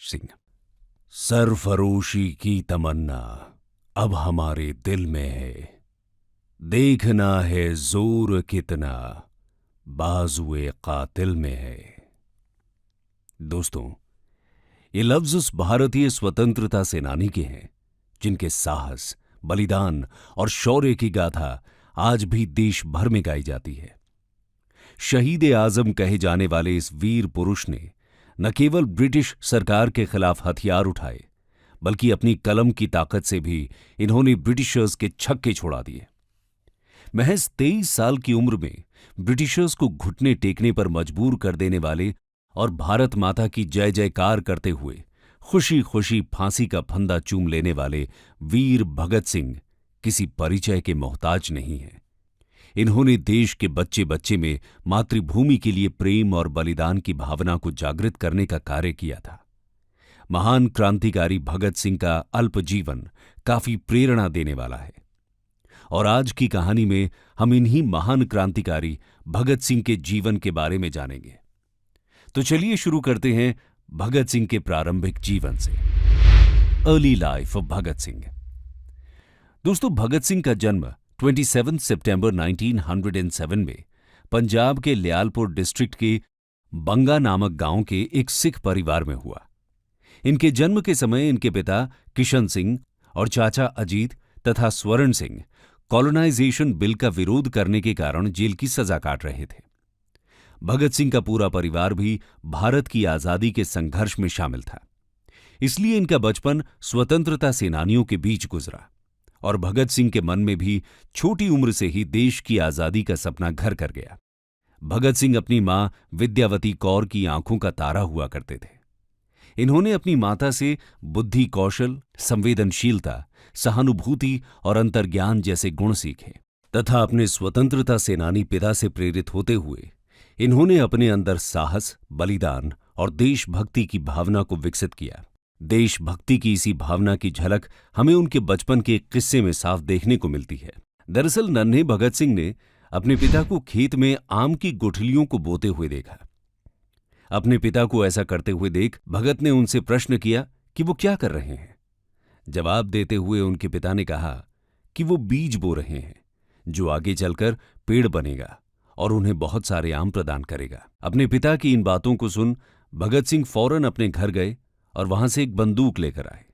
सिंह। सरफरोशी की तमन्ना अब हमारे दिल में है, देखना है जोर कितना बाजुए कातिल में है। दोस्तों, ये लफ्ज उस भारतीय स्वतंत्रता सेनानी के हैं जिनके साहस, बलिदान और शौर्य की गाथा आज भी देश भर में गाई जाती है। शहीद आजम कहे जाने वाले इस वीर पुरुष ने न केवल ब्रिटिश सरकार के खिलाफ हथियार उठाए, बल्कि अपनी कलम की ताकत से भी इन्होंने ब्रिटिशर्स के छक्के छोड़ा दिए। महज 23 साल की उम्र में ब्रिटिशर्स को घुटने टेकने पर मजबूर कर देने वाले और भारत माता की जय जयकार करते हुए खुशी खुशी फांसी का फंदा चूम लेने वाले वीर भगत सिंह किसी परिचय के मोहताज नहीं हैं। इन्होंने देश के बच्चे बच्चे में मातृभूमि के लिए प्रेम और बलिदान की भावना को जागृत करने का कार्य किया था। महान क्रांतिकारी भगत सिंह का अल्प जीवन काफी प्रेरणा देने वाला है और आज की कहानी में हम इन्हीं महान क्रांतिकारी भगत सिंह के जीवन के बारे में जानेंगे। तो चलिए शुरू करते हैं भगत सिंह के प्रारंभिक जीवन से। Early life of Bhagat Singh. दोस्तों, भगत सिंह का जन्म 27 सितंबर 1907 में पंजाब के लियालपुर डिस्ट्रिक्ट के बंगा नामक गांव के एक सिख परिवार में हुआ। इनके जन्म के समय इनके पिता किशन सिंह और चाचा अजीत तथा स्वर्ण सिंह कॉलोनाइजेशन बिल का विरोध करने के कारण जेल की सजा काट रहे थे। भगत सिंह का पूरा परिवार भी भारत की आजादी के संघर्ष में शामिल था, इसलिए इनका बचपन स्वतंत्रता सेनानियों के बीच गुजरा और भगत सिंह के मन में भी छोटी उम्र से ही देश की आजादी का सपना घर कर गया। भगत सिंह अपनी मां विद्यावती कौर की आंखों का तारा हुआ करते थे। इन्होंने अपनी माता से बुद्धि, कौशल, संवेदनशीलता, सहानुभूति और अंतर्ज्ञान जैसे गुण सीखे तथा अपने स्वतंत्रता सेनानी पिता से प्रेरित होते हुए इन्होंने अपने अंदर साहस, बलिदान और देशभक्ति की भावना को विकसित किया। देशभक्ति की इसी भावना की झलक हमें उनके बचपन के एक किस्से में साफ देखने को मिलती है। दरअसल नन्हे भगत सिंह ने अपने पिता को खेत में आम की गुठलियों को बोते हुए देखा। अपने पिता को ऐसा करते हुए देख भगत ने उनसे प्रश्न किया कि वो क्या कर रहे हैं। जवाब देते हुए उनके पिता ने कहा कि वो बीज बो रहे हैं जो आगे चलकर पेड़ बनेगा और उन्हें बहुत सारे आम प्रदान करेगा। अपने पिता की इन बातों को सुन भगत सिंह फौरन अपने घर गए और वहां से एक बंदूक लेकर आए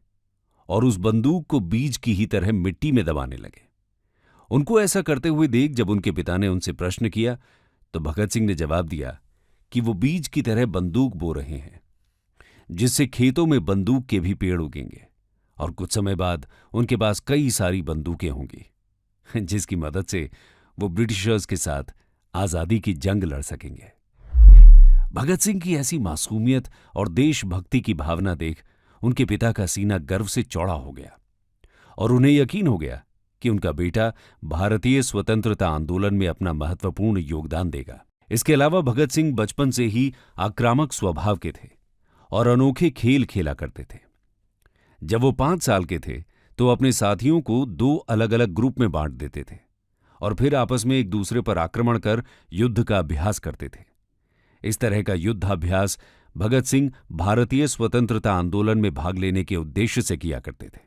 और उस बंदूक को बीज की ही तरह मिट्टी में दबाने लगे। उनको ऐसा करते हुए देख जब उनके पिता ने उनसे प्रश्न किया तो भगत सिंह ने जवाब दिया कि वो बीज की तरह बंदूक बो रहे हैं जिससे खेतों में बंदूक के भी पेड़ उगेंगे और कुछ समय बाद उनके पास कई सारी बंदूकें होंगी जिसकी मदद से वो ब्रिटिशर्स के साथ आजादी की जंग लड़ सकेंगे। भगत सिंह की ऐसी मासूमियत और देशभक्ति की भावना देख उनके पिता का सीना गर्व से चौड़ा हो गया और उन्हें यकीन हो गया कि उनका बेटा भारतीय स्वतंत्रता आंदोलन में अपना महत्वपूर्ण योगदान देगा। इसके अलावा भगत सिंह बचपन से ही आक्रामक स्वभाव के थे और अनोखे खेल खेला करते थे। जब वो 5 साल के थे तो अपने साथियों को 2 अलग अलग ग्रुप में बांट देते थे और फिर आपस में एक दूसरे पर आक्रमण कर युद्ध का अभ्यास करते थे। इस तरह का युद्धाभ्यास भगत सिंह भारतीय स्वतंत्रता आंदोलन में भाग लेने के उद्देश्य से किया करते थे।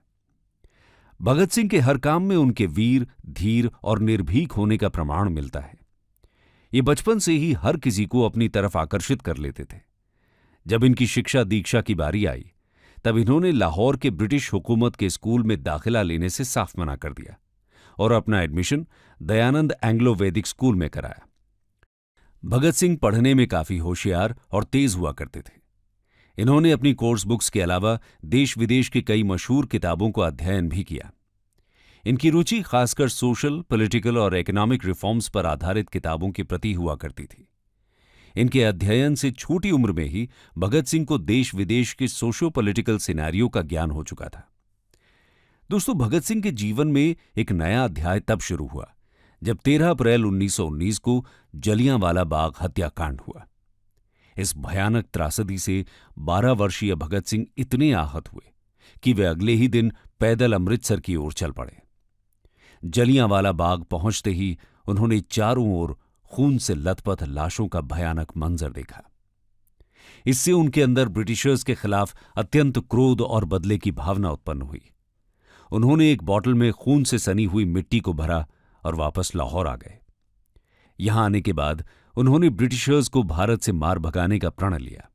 भगत सिंह के हर काम में उनके वीर, धीर और निर्भीक होने का प्रमाण मिलता है। ये बचपन से ही हर किसी को अपनी तरफ आकर्षित कर लेते थे। जब इनकी शिक्षा दीक्षा की बारी आई तब इन्होंने लाहौर के ब्रिटिश हुकूमत के स्कूल में दाखिला लेने से साफ मना कर दिया और अपना एडमिशन दयानंद एंग्लो वैदिक स्कूल में कराया। भगत सिंह पढ़ने में काफी होशियार और तेज हुआ करते थे। इन्होंने अपनी कोर्स बुक्स के अलावा देश विदेश की कई मशहूर किताबों का अध्ययन भी किया। इनकी रुचि खासकर सोशल, पॉलिटिकल और इकोनॉमिक रिफॉर्म्स पर आधारित किताबों के प्रति हुआ करती थी। इनके अध्ययन से छोटी उम्र में ही भगत सिंह को देश विदेश के सोशो पॉलिटिकल सिनेरियो का ज्ञान हो चुका था। दोस्तों, भगत सिंह के जीवन में एक नया अध्याय तब शुरू हुआ जब 13 अप्रैल 1919 को जलियांवाला बाग हत्याकांड हुआ। इस भयानक त्रासदी से 12 वर्षीय भगत सिंह इतने आहत हुए कि वे अगले ही दिन पैदल अमृतसर की ओर चल पड़े। जलियांवाला बाग पहुंचते ही उन्होंने चारों ओर खून से लथपथ लाशों का भयानक मंजर देखा। इससे उनके अंदर ब्रिटिशर्स के खिलाफ अत्यंत क्रोध और बदले की भावना उत्पन्न हुई। उन्होंने एक बॉटल में खून से सनी हुई मिट्टी को भरा और वापस लाहौर आ गए। यहां आने के बाद उन्होंने ब्रिटिशर्स को भारत से मार भगाने का प्रण लिया।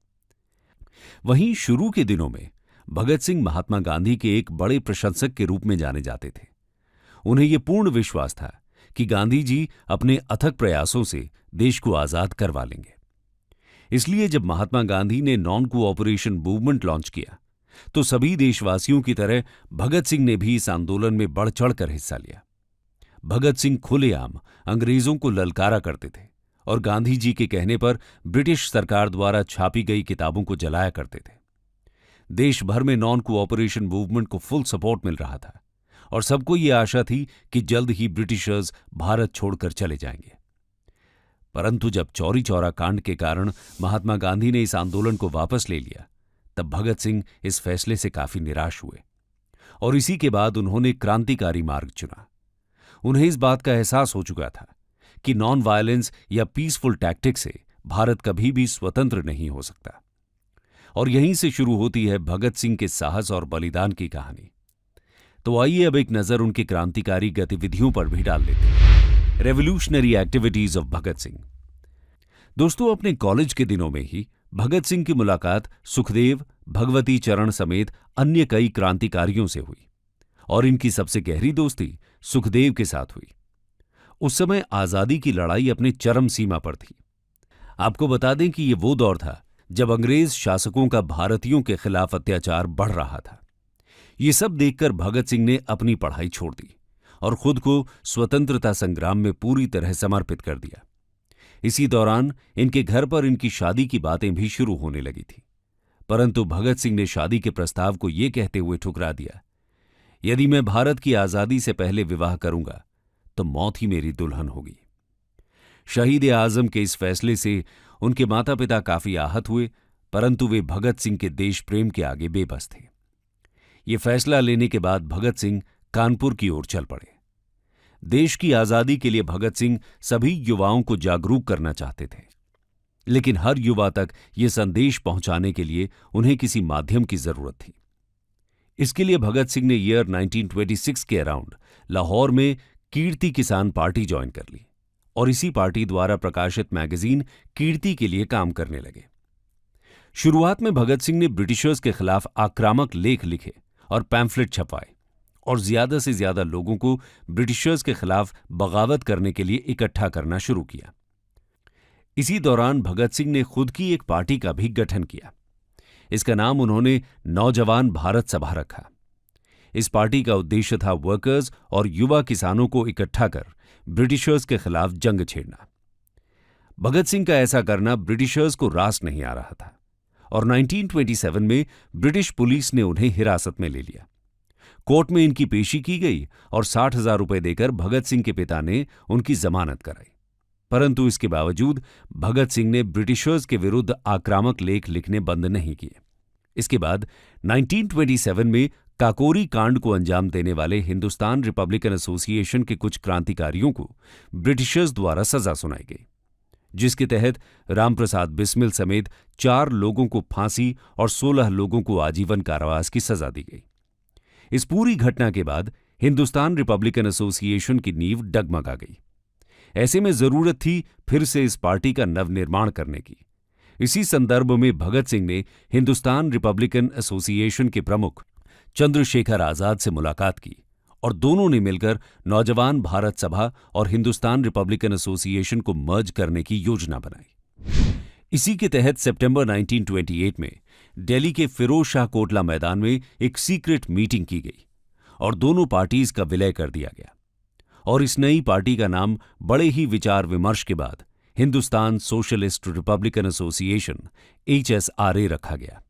वहीं शुरू के दिनों में भगत सिंह महात्मा गांधी के एक बड़े प्रशंसक के रूप में जाने जाते थे। उन्हें यह पूर्ण विश्वास था कि गांधी जी अपने अथक प्रयासों से देश को आजाद करवा लेंगे। इसलिए जब महात्मा गांधी ने नॉन कोऑपरेशन मूवमेंट लॉन्च किया तो सभी देशवासियों की तरह भगत सिंह ने भी इस आंदोलन में बढ़ चढ़कर हिस्सा लिया। भगत सिंह खुलेआम अंग्रेजों को ललकारा करते थे और गांधी जी के कहने पर ब्रिटिश सरकार द्वारा छापी गई किताबों को जलाया करते थे। देश भर में नॉन कोऑपरेशन मूवमेंट को फुल सपोर्ट मिल रहा था और सबको ये आशा थी कि जल्द ही ब्रिटिशर्स भारत छोड़कर चले जाएंगे। परंतु जब चौरी चौरा कांड के कारण महात्मा गांधी ने इस आंदोलन को वापस ले लिया, तब भगत सिंह इस फैसले से काफी निराश हुए और इसी के बाद उन्होंने क्रांतिकारी मार्ग चुना। उन्हें इस बात का एहसास हो चुका था कि नॉन वायलेंस या पीसफुल टैक्टिक से भारत कभी भी स्वतंत्र नहीं हो सकता। और यहीं से शुरू होती है भगत सिंह के साहस और बलिदान की कहानी। तो आइए अब एक नजर उनकी क्रांतिकारी गतिविधियों पर भी डाल लेते हैं। Revolutionary activities of Bhagat Singh. दोस्तों, अपने कॉलेज के दिनों में ही भगत सिंह की मुलाकात सुखदेव, भगवती चरण समेत अन्य कई क्रांतिकारियों से हुई और इनकी सबसे गहरी दोस्ती सुखदेव के साथ हुई। उस समय आजादी की लड़ाई अपने चरम सीमा पर थी। आपको बता दें कि यह वो दौर था जब अंग्रेज शासकों का भारतीयों के खिलाफ अत्याचार बढ़ रहा था। ये सब देखकर भगत सिंह ने अपनी पढ़ाई छोड़ दी और खुद को स्वतंत्रता संग्राम में पूरी तरह समर्पित कर दिया। इसी दौरान इनके घर पर इनकी शादी की बातें भी शुरू होने लगी थी, परंतु भगत सिंह ने शादी के प्रस्ताव को यह कहते हुए ठुकरा दिया, यदि मैं भारत की आजादी से पहले विवाह करूंगा तो मौत ही मेरी दुल्हन होगी। शहीद आजम के इस फैसले से उनके माता पिता काफी आहत हुए, परंतु वे भगत सिंह के देश प्रेम के आगे बेबस थे। ये फैसला लेने के बाद भगत सिंह कानपुर की ओर चल पड़े। देश की आजादी के लिए भगत सिंह सभी युवाओं को जागरूक करना चाहते थे, लेकिन हर युवा तक ये संदेश पहुंचाने के लिए उन्हें किसी माध्यम की जरूरत थी। इसके लिए भगत सिंह ने ईयर 1926 के अराउंड लाहौर में कीर्ति किसान पार्टी ज्वाइन कर ली और इसी पार्टी द्वारा प्रकाशित मैगजीन कीर्ति के लिए काम करने लगे। शुरुआत में भगत सिंह ने ब्रिटिशर्स के खिलाफ आक्रामक लेख लिखे और पैम्फलेट छपवाए और ज्यादा से ज्यादा लोगों को ब्रिटिशर्स के खिलाफ बगावत करने के लिए इकट्ठा करना शुरू किया। इसी दौरान भगत सिंह ने खुद की एक पार्टी का भी गठन किया। इसका नाम उन्होंने नौजवान भारत सभा रखा। इस पार्टी का उद्देश्य था वर्कर्स और युवा किसानों को इकट्ठा कर ब्रिटिशर्स के खिलाफ जंग छेड़ना। भगत सिंह का ऐसा करना ब्रिटिशर्स को रास नहीं आ रहा था और 1927 में ब्रिटिश पुलिस ने उन्हें हिरासत में ले लिया। कोर्ट में इनकी पेशी की गई और 60,000 रुपए देकर भगत सिंह के पिता ने उनकी जमानत कराई, परंतु इसके बावजूद भगत सिंह ने ब्रिटिशर्स के विरुद्ध आक्रामक लेख लिखने बंद नहीं किए। इसके बाद 1927 में काकोरी कांड को अंजाम देने वाले हिंदुस्तान रिपब्लिकन एसोसिएशन के कुछ क्रांतिकारियों को ब्रिटिशर्स द्वारा सजा सुनाई गई, जिसके तहत रामप्रसाद बिस्मिल समेत 4 लोगों को फांसी और 16 लोगों को आजीवन कारावास की सजा दी गई। इस पूरी घटना के बाद हिंदुस्तान रिपब्लिकन एसोसिएशन की नींव डगमगा गई। ऐसे में जरूरत थी फिर से इस पार्टी का नवनिर्माण करने की। इसी संदर्भ में भगत सिंह ने हिंदुस्तान रिपब्लिकन एसोसिएशन के प्रमुख चंद्रशेखर आजाद से मुलाकात की और दोनों ने मिलकर नौजवान भारत सभा और हिंदुस्तान रिपब्लिकन एसोसिएशन को मर्ज करने की योजना बनाई। इसी के तहत सितंबर 1928 में दिल्ली के फिरोज शाह कोटला मैदान में एक सीक्रेट मीटिंग की गई और दोनों पार्टीज का विलय कर दिया गया और इस नई पार्टी का नाम बड़े ही विचार विमर्श के बाद Hindustan socialist Republican association HSRA रखा गया।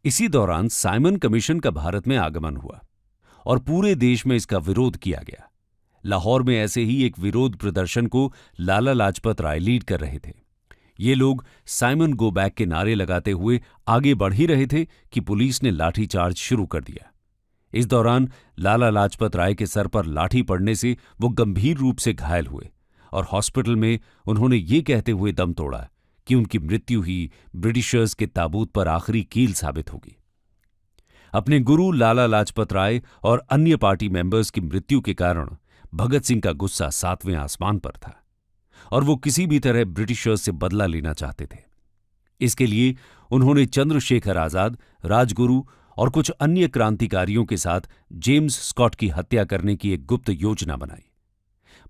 इसी दौरान साइमन कमीशन का भारत में आगमन हुआ और पूरे देश में इसका विरोध किया गया। लाहौर में ऐसे ही एक विरोध प्रदर्शन को लाला लाजपत राय लीड कर रहे थे। ये लोग साइमन गो बैक के नारे लगाते हुए आगे बढ़ ही रहे थे कि पुलिस ने लाठीचार्ज शुरू कर दिया। इस दौरान लाला लाजपत राय के सर पर लाठी पड़ने से वो गंभीर रूप से घायल हुए और हॉस्पिटल में उन्होंने ये कहते हुए दम तोड़ा कि उनकी मृत्यु ही ब्रिटिशर्स के ताबूत पर आखिरी कील साबित होगी। अपने गुरु लाला लाजपत राय और अन्य पार्टी मेंबर्स की मृत्यु के कारण भगत सिंह का गुस्सा 7वें आसमान पर था और वो किसी भी तरह ब्रिटिशर्स से बदला लेना चाहते थे। इसके लिए उन्होंने चंद्रशेखर आजाद, राजगुरु और कुछ अन्य क्रांतिकारियों के साथ जेम्स स्कॉट की हत्या करने की एक गुप्त योजना बनाई।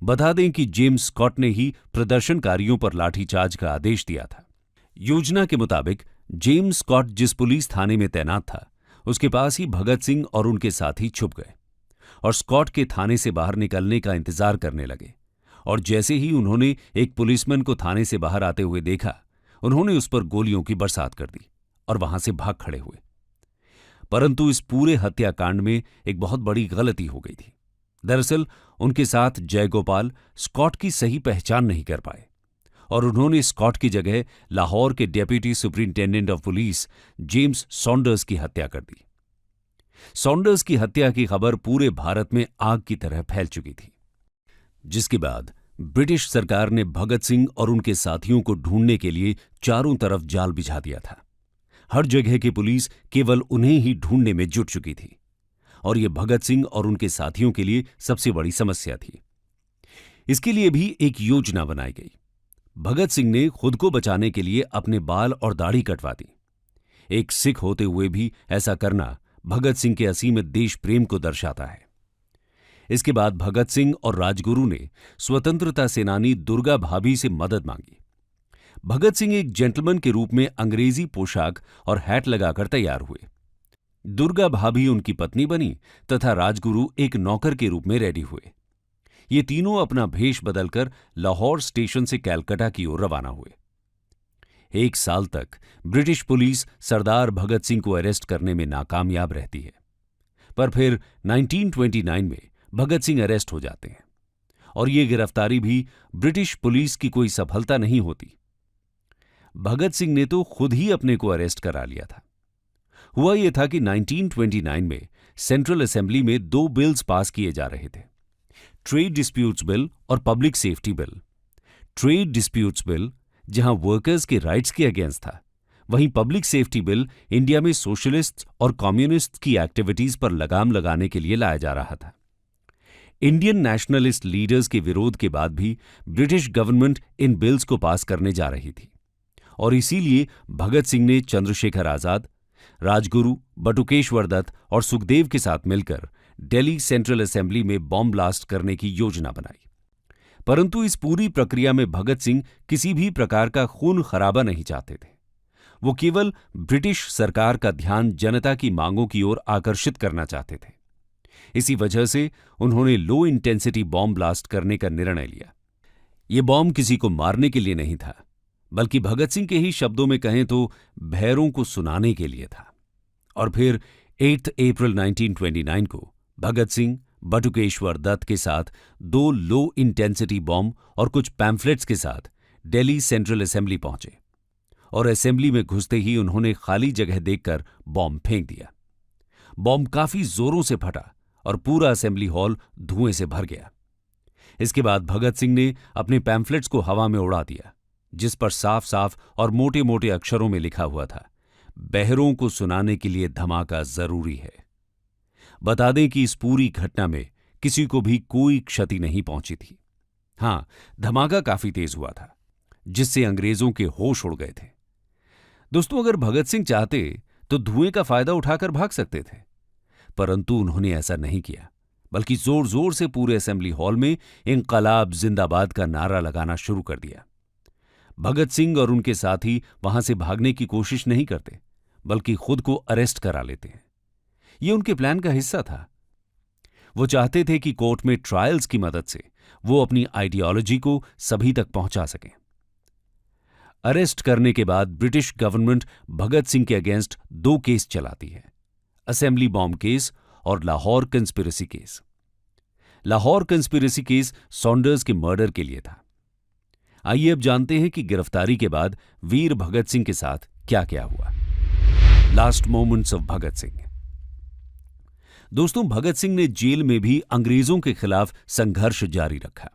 बता दें कि जेम्स स्कॉट ने ही प्रदर्शनकारियों पर लाठीचार्ज का आदेश दिया था। योजना के मुताबिक जेम्स स्कॉट जिस पुलिस थाने में तैनात था, उसके पास ही भगत सिंह और उनके साथी छुप गए और स्कॉट के थाने से बाहर निकलने का इंतजार करने लगे। और जैसे ही उन्होंने एक पुलिसमैन को थाने से बाहर आते हुए देखा, उन्होंने उस पर गोलियों की बरसात कर दी और वहां से भाग खड़े हुए। परंतु इस पूरे हत्याकांड में एक बहुत बड़ी गलती हो गई थी। दरअसल उनके साथ जयगोपाल स्कॉट की सही पहचान नहीं कर पाए और उन्होंने स्कॉट की जगह लाहौर के deputy superintendent of police James Saunders की हत्या कर दी। सॉन्डर्स की हत्या की खबर पूरे भारत में आग की तरह फैल चुकी थी, जिसके बाद ब्रिटिश सरकार ने भगत सिंह और उनके साथियों को ढूंढने के लिए चारों तरफ जाल बिछा दिया था। हर जगह की पुलिस केवल उन्हें ही ढूंढने में जुट चुकी थी और यह भगत सिंह और उनके साथियों के लिए सबसे बड़ी समस्या थी। इसके लिए भी एक योजना बनाई गई। भगत सिंह ने खुद को बचाने के लिए अपने बाल और दाढ़ी कटवा दी। एक सिख होते हुए भी ऐसा करना भगत सिंह के असीम देश प्रेम को दर्शाता है। इसके बाद भगत सिंह और राजगुरु ने स्वतंत्रता सेनानी दुर्गा भाभी से मदद मांगी। भगत सिंह एक जेंटलमैन के रूप में अंग्रेजी पोशाक और हैट लगाकर तैयार हुए। दुर्गा भाभी उनकी पत्नी बनी तथा राजगुरु एक नौकर के रूप में रेडी हुए। ये तीनों अपना भेष बदलकर लाहौर स्टेशन से कलकत्ता की ओर रवाना हुए। 1 साल तक ब्रिटिश पुलिस सरदार भगत सिंह को अरेस्ट करने में नाकामयाब रहती है, पर फिर 1929 में भगत सिंह अरेस्ट हो जाते हैं और ये गिरफ्तारी भी ब्रिटिश पुलिस की कोई सफलता नहीं होती। भगत सिंह ने तो खुद ही अपने को अरेस्ट करा लिया था। हुआ यह था कि 1929 में सेंट्रल असेंबली में 2 बिल्स पास किए जा रहे थे, ट्रेड डिस्प्यूट्स बिल और public safety bill. Trade disputes bill जहां वर्कर्स के राइट्स के अगेंस्ट था, वहीं पब्लिक सेफ्टी बिल इंडिया में सोशलिस्ट और कम्युनिस्ट की एक्टिविटीज पर लगाम लगाने के लिए लाया जा रहा था। इंडियन नेशनलिस्ट लीडर्स के विरोध के बाद भी ब्रिटिश गवर्नमेंट इन बिल्स को पास करने जा रही थी और इसीलिए भगत सिंह ने चंद्रशेखर आजाद, राजगुरु, बटुकेश्वर दत्त और सुखदेव के साथ मिलकर दिल्ली सेंट्रल असेंबली में बॉम्ब ब्लास्ट करने की योजना बनाई। परंतु इस पूरी प्रक्रिया में भगत सिंह किसी भी प्रकार का खून खराबा नहीं चाहते थे। वो केवल ब्रिटिश सरकार का ध्यान जनता की मांगों की ओर आकर्षित करना चाहते थे। इसी वजह से उन्होंने लो इंटेंसिटी बॉम्ब ब्लास्ट करने का निर्णय लिया। ये बॉम्ब किसी को मारने के लिए नहीं था, बल्कि भगत सिंह के ही शब्दों में कहें तो भैरों को सुनाने के लिए था। और फिर 8 अप्रैल 1929 को भगत सिंह बटुकेश्वर दत्त के साथ 2 लो इंटेंसिटी बॉम्ब और कुछ पैम्फलेट्स के साथ दिल्ली सेंट्रल असेंबली पहुंचे और असेंबली में घुसते ही उन्होंने खाली जगह देखकर बॉम्ब फेंक दिया। बॉम्ब काफी जोरों से फटा और पूरा असेंबली हॉल धुएं से भर गया। इसके बाद भगत सिंह ने अपने पैम्फलेट्स को हवा में उड़ा दिया, जिस पर साफ साफ और मोटे मोटे अक्षरों में लिखा हुआ था, बहरों को सुनाने के लिए धमाका जरूरी है। बता दें कि इस पूरी घटना में किसी को भी कोई क्षति नहीं पहुंची थी। हां, धमाका काफी तेज हुआ था, जिससे अंग्रेजों के होश उड़ गए थे। दोस्तों, अगर भगत सिंह चाहते तो धुएं का फायदा उठाकर भाग सकते थे, परंतु उन्होंने ऐसा नहीं किया, बल्कि जोर जोर से पूरे असेंबली हॉल में इंकलाब जिंदाबाद का नारा लगाना शुरू कर दिया। भगत सिंह और उनके साथी वहां से भागने की कोशिश नहीं करते, बल्कि खुद को अरेस्ट करा लेते हैं। यह उनके प्लान का हिस्सा था। वो चाहते थे कि कोर्ट में ट्रायल्स की मदद से वो अपनी आइडियोलॉजी को सभी तक पहुंचा सकें। अरेस्ट करने के बाद ब्रिटिश गवर्नमेंट भगत सिंह के अगेंस्ट 2 केस चलाती है, असेंबली बॉम्ब केस और Lahore conspiracy case. Lahore conspiracy case Saunders के मर्डर के लिए था। आइए अब जानते हैं कि गिरफ्तारी के बाद वीर भगत सिंह के साथ क्या क्या हुआ। Last moments of Bhagat Singh. दोस्तों, भगत सिंह ने जेल में भी अंग्रेजों के खिलाफ संघर्ष जारी रखा।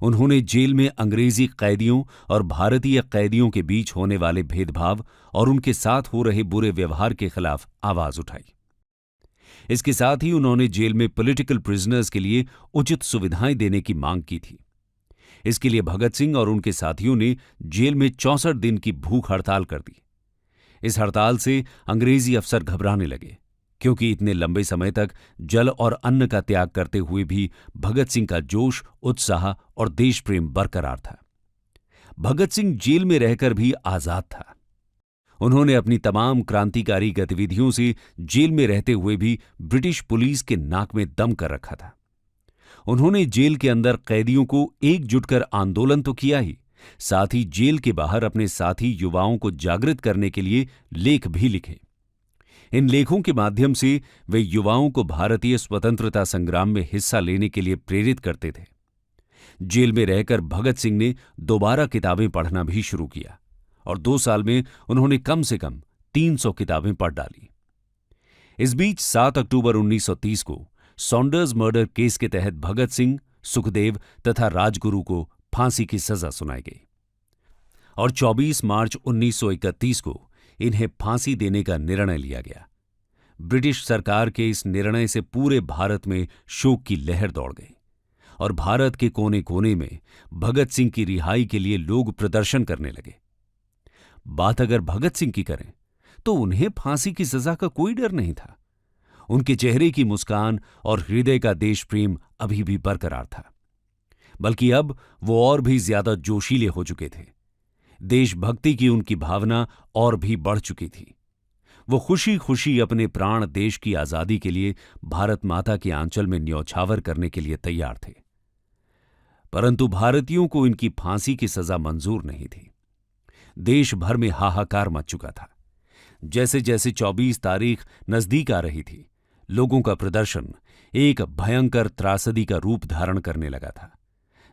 उन्होंने जेल में अंग्रेजी कैदियों और भारतीय कैदियों के बीच होने वाले भेदभाव और उनके साथ हो रहे बुरे व्यवहार के खिलाफ आवाज उठाई। इसके साथ ही उन्होंने जेल में पॉलिटिकल प्रिजनर्स के लिए उचित सुविधाएं देने की मांग की थी। इसके लिए भगत सिंह और उनके साथियों ने जेल में 64 दिन की भूख हड़ताल कर दी। इस हड़ताल से अंग्रेजी अफसर घबराने लगे, क्योंकि इतने लंबे समय तक जल और अन्न का त्याग करते हुए भी भगत सिंह का जोश, उत्साह और देश प्रेम बरकरार था। भगत सिंह जेल में रहकर भी आजाद था। उन्होंने अपनी तमाम क्रांतिकारी गतिविधियों से जेल में रहते हुए भी ब्रिटिश पुलिस के नाक में दम कर रखा था। उन्होंने जेल के अंदर कैदियों को एकजुट कर आंदोलन तो किया ही, साथ ही जेल के बाहर अपने साथी युवाओं को जागृत करने के लिए लेख भी लिखे। इन लेखों के माध्यम से वे युवाओं को भारतीय स्वतंत्रता संग्राम में हिस्सा लेने के लिए प्रेरित करते थे। जेल में रहकर भगत सिंह ने दोबारा किताबें पढ़ना भी शुरू किया और 2 साल में उन्होंने कम से कम 300 किताबें पढ़ डाली। इस बीच 7 अक्टूबर 1930 को सॉन्डर्स मर्डर केस के तहत भगत सिंह, सुखदेव तथा राजगुरु को फांसी की सजा सुनाई गई और 24 मार्च 1931 को इन्हें फांसी देने का निर्णय लिया गया। ब्रिटिश सरकार के इस निर्णय से पूरे भारत में शोक की लहर दौड़ गई और भारत के कोने कोने में भगत सिंह की रिहाई के लिए लोग प्रदर्शन करने लगे। बात अगर भगत सिंह की करें तो उन्हें फांसी की सजा का कोई डर नहीं था। उनके चेहरे की मुस्कान और हृदय का देश प्रेम अभी भी बरकरार था, बल्कि अब वो और भी ज्यादा जोशीले हो चुके थे। देशभक्ति की उनकी भावना और भी बढ़ चुकी थी। वो खुशी खुशी अपने प्राण देश की आजादी के लिए भारत माता के आंचल में न्यौछावर करने के लिए तैयार थे। परंतु भारतीयों को इनकी फांसी की सजा मंजूर नहीं थी। देश भर में हाहाकार मच चुका था। जैसे जैसे 24 तारीख नजदीक आ रही थी, लोगों का प्रदर्शन एक भयंकर त्रासदी का रूप धारण करने लगा था।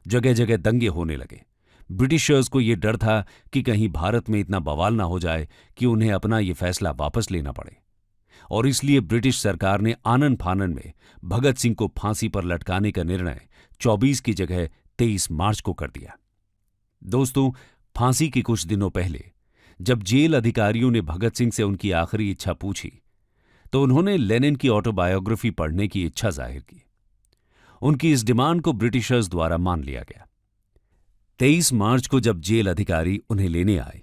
जगह जगह दंगे होने लगे। ब्रिटिशर्स को यह डर था कि कहीं भारत में इतना बवाल ना हो जाए कि उन्हें अपना यह फैसला वापस लेना पड़े, और इसलिए ब्रिटिश सरकार ने आनन फानन में भगत सिंह को फांसी पर लटकाने का निर्णय 24 की जगह 23 मार्च को कर दिया। दोस्तों, फांसी के कुछ दिनों पहले जब जेल अधिकारियों ने भगत सिंह से उनकी आखिरी इच्छा पूछी तो उन्होंने लेनिन की ऑटोबायोग्राफी पढ़ने की इच्छा जाहिर की। उनकी इस डिमांड को ब्रिटिशर्स द्वारा मान लिया गया। 23 मार्च को जब जेल अधिकारी उन्हें लेने आए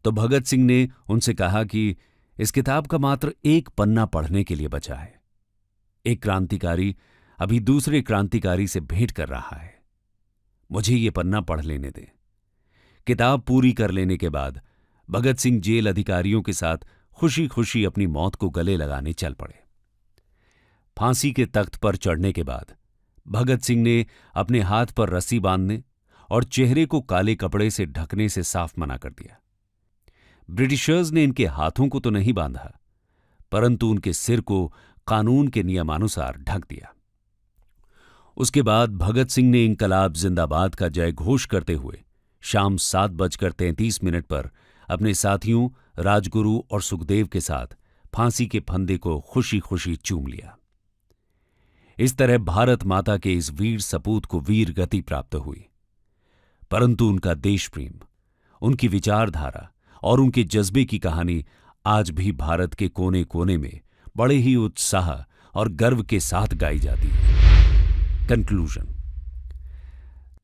तो भगत सिंह ने उनसे कहा कि इस किताब का मात्र एक पन्ना पढ़ने के लिए बचा है। एक क्रांतिकारी अभी दूसरे क्रांतिकारी से भेंट कर रहा है, मुझे ये पन्ना पढ़ लेने दें। किताब पूरी कर लेने के बाद भगत सिंह जेल अधिकारियों के साथ खुशी खुशी अपनी मौत को गले लगाने चल पड़े। फांसी के तख्त पर चढ़ने के बाद भगत सिंह ने अपने हाथ पर रस्सी बांधने और चेहरे को काले कपड़े से ढकने से साफ मना कर दिया। ब्रिटिशर्स ने इनके हाथों को तो नहीं बांधा, परंतु उनके सिर को कानून के नियमानुसार ढक दिया। उसके बाद भगत सिंह ने इंकलाब जिंदाबाद का जय घोष करते हुए शाम 7:33 पर अपने साथियों राजगुरु और सुखदेव के साथ फांसी के फंदे को खुशी खुशी चूम लिया। इस तरह भारत माता के इस वीर सपूत को वीर गति प्राप्त हुई। परंतु उनका देश प्रेम, उनकी विचारधारा और उनके जज्बे की कहानी आज भी भारत के कोने कोने में बड़े ही उत्साह और गर्व के साथ गाई जाती है। कंक्लूजन।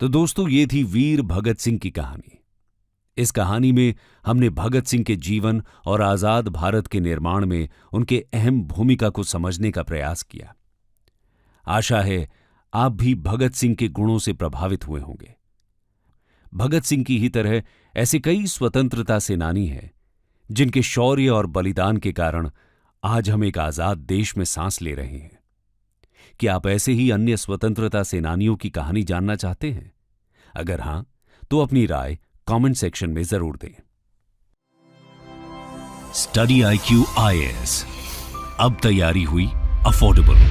तो दोस्तों, ये थी वीर भगत सिंह की कहानी। इस कहानी में हमने भगत सिंह के जीवन और आजाद भारत के निर्माण में उनके अहम भूमिका को समझने का प्रयास किया। आशा है आप भी भगत सिंह के गुणों से प्रभावित हुए होंगे। भगत सिंह की ही तरह ऐसे कई स्वतंत्रता सेनानी हैं जिनके शौर्य और बलिदान के कारण आज हम एक आजाद देश में सांस ले रहे हैं। क्या आप ऐसे ही अन्य स्वतंत्रता सेनानियों की कहानी जानना चाहते हैं? अगर हां, तो अपनी राय कमेंट सेक्शन में जरूर दें। स्टडी IQ IAS, अब तैयारी हुई अफोर्डेबल।